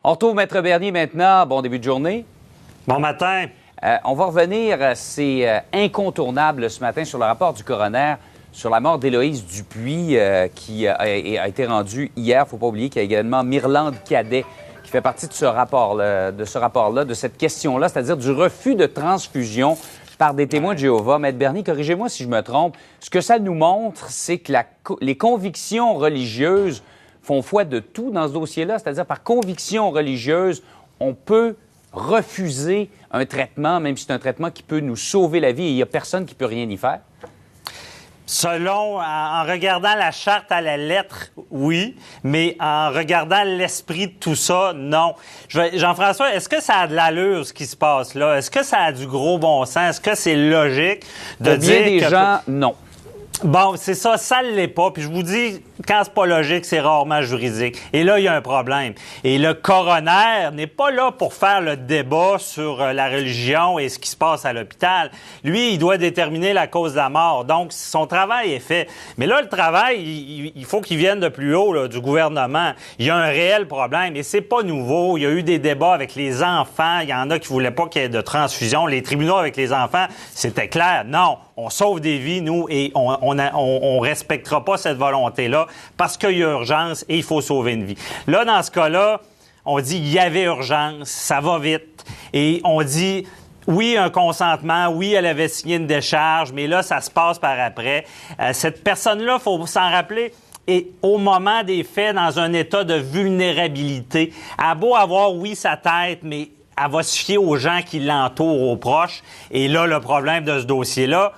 On retrouve Maître Bernier maintenant. Bon début de journée. Bon matin. On va revenir, c'est incontournable ce matin, sur le rapport du coroner sur la mort d'Éloïse Dupuis qui a été rendu hier. Il ne faut pas oublier qu'il y a également Myrlande Cadet qui fait partie de ce rapport-là, de cette question-là, c'est-à-dire du refus de transfusion par des témoins de Jéhovah. Maître Bernier, corrigez-moi si je me trompe. Ce que ça nous montre, c'est que les convictions religieuses font foi de tout dans ce dossier-là, c'est-à-dire par conviction religieuse, on peut refuser un traitement, même si c'est un traitement qui peut nous sauver la vie et il n'y a personne qui peut rien y faire? En regardant la charte à la lettre, oui, mais en regardant l'esprit de tout ça, non. Jean-François, est-ce que ça a de l'allure, ce qui se passe là? Est-ce que ça a du gros bon sens? Est-ce que c'est logique de dire Pour bien des gens, non. Bon, c'est ça, ça ne l'est pas. Puis je vous dis, quand c'est pas logique, c'est rarement juridique. Et là, il y a un problème. Et le coroner n'est pas là pour faire le débat sur la religion et ce qui se passe à l'hôpital. Lui, il doit déterminer la cause de la mort. Donc, son travail est fait. Mais là, le travail, il faut qu'il vienne de plus haut, là, du gouvernement. Il y a un réel problème. Et c'est pas nouveau. Il y a eu des débats avec les enfants. Il y en a qui voulaient pas qu'il y ait de transfusion. Les tribunaux avec les enfants, c'était clair. Non, on sauve des vies, nous, et on respectera pas cette volonté-là parce qu'il y a urgence et il faut sauver une vie. Là, dans ce cas-là, on dit qu'il y avait urgence, ça va vite. Et on dit, oui, un consentement, oui, elle avait signé une décharge, mais là, ça se passe par après. Cette personne-là, il faut s'en rappeler, est au moment des faits dans un état de vulnérabilité. Elle a beau avoir, oui, sa tête, mais elle va se fier aux gens qui l'entourent, aux proches. Et là, le problème de ce dossier-là,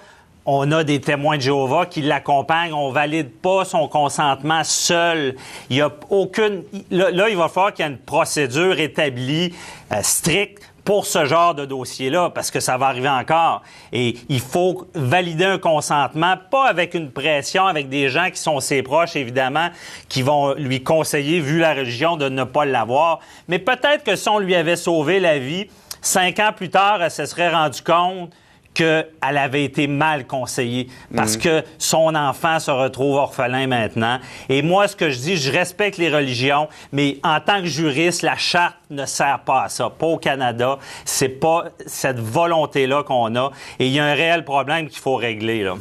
on a des témoins de Jéhovah qui l'accompagnent. On valide pas son consentement seul. Il y a aucune... Là, il va falloir qu'il y ait une procédure établie, stricte, pour ce genre de dossier-là, parce que ça va arriver encore. Et il faut valider un consentement, pas avec une pression, avec des gens qui sont ses proches, évidemment, qui vont lui conseiller, vu la religion, de ne pas l'avoir. Mais peut-être que si on lui avait sauvé la vie, 5 ans plus tard, elle se serait rendue compte qu'elle avait été mal conseillée parce que son enfant se retrouve orphelin maintenant. Et moi, ce que je dis, je respecte les religions, mais en tant que juriste, la charte ne sert pas à ça. Pas au Canada. C'est pas cette volonté-là qu'on a. Et il y a un réel problème qu'il faut régler, là.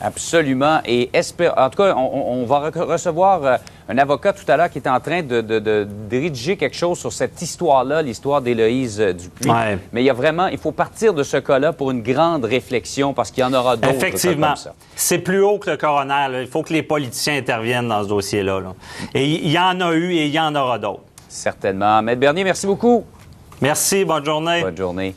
Absolument. Et en tout cas, on va recevoir un avocat tout à l'heure qui est en train de rédiger quelque chose sur cette histoire-là, l'histoire d'Éloïse Dupuis. Ouais. Mais il faut partir de ce cas-là pour une grande réflexion parce qu'il y en aura d'autres. Effectivement. Comme ça. C'est plus haut que le coroner, là. Il faut que les politiciens interviennent dans ce dossier-là, là. Et il y en a eu et il y en aura d'autres. Certainement. Maître Bernier, merci beaucoup. Merci. Bonne journée. Bonne journée.